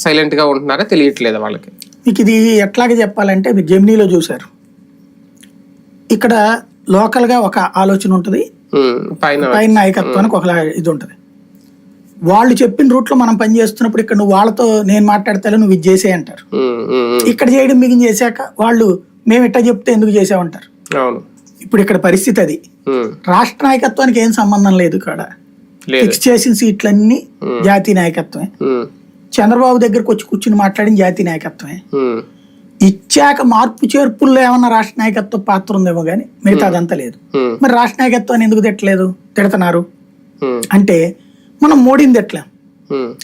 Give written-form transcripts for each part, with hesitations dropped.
Silent గా ఉంటున్నారా తెలియట్లేదు వాళ్ళకి. మీకు ఇది ఎట్లాగే చెప్పాలంటే మీరు జెమినీలో చూసారు, ఇక్కడ లోకల్ గా ఒక ఆలోచన ఉంటుంది, పైన నాయకత్వానికి ఒక ఇది ఉంటుంది. వాళ్ళు చెప్పిన రూట్ లో మనం పని చేస్తున్నప్పుడు ఇక్కడ నువ్వు వాళ్ళతో నేను మాట్లాడతా నువ్వు ఇది చేసే అంటారు. ఇక్కడ చేయడం మిగిలిన చేశాక వాళ్ళు మేము ఇట్లా చెప్తే ఎందుకు చేసామంటారు. ఇప్పుడు ఇక్కడ పరిస్థితి అది. రాష్ట్ర నాయకత్వానికి ఏం సంబంధం లేదు. ఇక్కడ ఫిక్స్ చేసిన సీట్లన్నీ జాతీయ నాయకత్వమే. చంద్రబాబు దగ్గరకు వచ్చి కూర్చుని మాట్లాడిన జాతీయ నాయకత్వమే. ఇచ్చాక మార్పు చేర్పుల్లో ఏమన్నా రాష్ట్ర నాయకత్వం పాత్ర ఉందేమో గానీ మిగతా అదంతా లేదు. మరి రాష్ట్ర నాయకత్వాన్ని ఎందుకు తిట్టలేదు, తిడతన్నారు అంటే మనం మోడీని తిట్టలేం,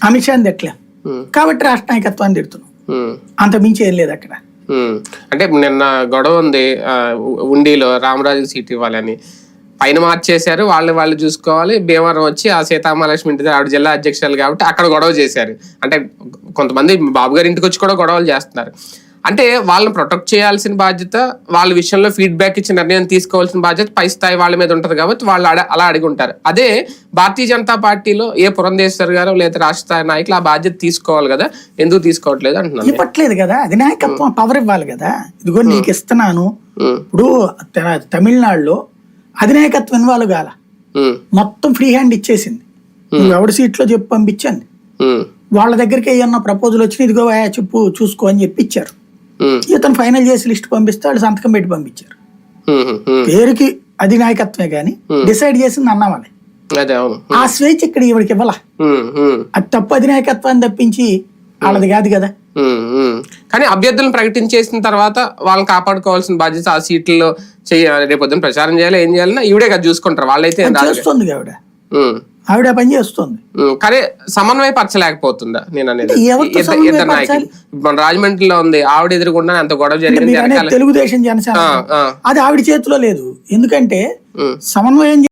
అమిత్ షాని తిట్టలేం, కాబట్టి రాష్ట్ర నాయకత్వాన్ని తిడుతున్నాం. అంత మించి ఏం లేదు అక్కడ. అంటే నిన్న గొడవ ఉంది ఉండిలో రామరాజు సీట్ ఇవ్వాలని, పైన మార్చేశారు, వాళ్ళు చూసుకోవాలి. భీమవరం వచ్చి ఆ సీతామహాలక్ష్మి ఇంటి ఆవిడ జిల్లా అధ్యక్షులు కాబట్టి అక్కడ గొడవ చేశారు. అంటే కొంతమంది బాబు గారి ఇంటికి వచ్చి కూడా గొడవలు చేస్తున్నారు. అంటే వాళ్ళని ప్రొటెక్ట్ చేయాల్సిన బాధ్యత, వాళ్ళ విషయంలో ఫీడ్బ్యాక్ ఇచ్చి నిర్ణయం తీసుకోవాల్సిన బాధ్యత పై స్థాయి వాళ్ళ మీద ఉంటది కాబట్టి వాళ్ళు అలా అడిగి ఉంటారు. అదే భారతీయ జనతా పార్టీలో ఏ పురంధేశ్వర్ గారు లేదా రాష్ట్ర స్థాయి నాయకులు ఆ బాధ్యత తీసుకోవాలి కదా, ఎందుకు తీసుకోవట్లేదు అంటున్నాను. ఇవ్వట్లేదు కదా, అధినాయకత్వం పవర్ ఇవ్వాలి కదా. ఇదిగో నీకు ఇస్తున్నాను. ఇప్పుడు తమిళనాడులో అధినాయకత్వం ఇన్వాల్వ్ కాల, మొత్తం ఫ్రీ హ్యాండ్ ఇచ్చేసింది. నువ్వు ఎవరి సీట్లో చెప్పి పంపించండి, వాళ్ళ దగ్గరికి ఏమన్నా ప్రపోజల్ వచ్చిన ఇదిగో చెప్పు చూసుకో అని చెప్పి ఇచ్చారు. ఇతను ఫైనల్ చేసి లిస్ట్ పంపిస్తే వాళ్ళు సంతకం పెట్టి పంపించారు. పేరుకి అధినాయకత్వమే గాని డిసైడ్ చేసింది అన్నవాళ్ళే. ఆ స్వేచ్ఛ ఇక్కడ ఇవిడికి ఇవ్వాల. అది తప్పు అధినాయకత్వాన్ని తప్పించి వాళ్ళది కాదు కదా. కానీ అభ్యర్థులను ప్రకటించేసిన తర్వాత వాళ్ళని కాపాడుకోవాల్సిన బాధ్యత ఆ సీట్లలో చేయాలి. రేపొద్దున ప్రచారం చేయాలి, ఏం చేయాలన్నా ఈవిడే కదా చూసుకుంటారు. వాళ్ళైతే చేస్తుంది ఆవిడ పని చేస్తుంది. కానీ సమన్వయపరచలేకపోతుందా నేను అనేది. ఇద్దరు నాయకులు మన రాజమండ్రిలో ఉంది, ఆవిడ ఎదురుకుండా అంత గొడవ జరిగింది. తెలుగుదేశం జనసేన అది ఆవిడ చేతిలో లేదు. ఎందుకంటే సమన్వయం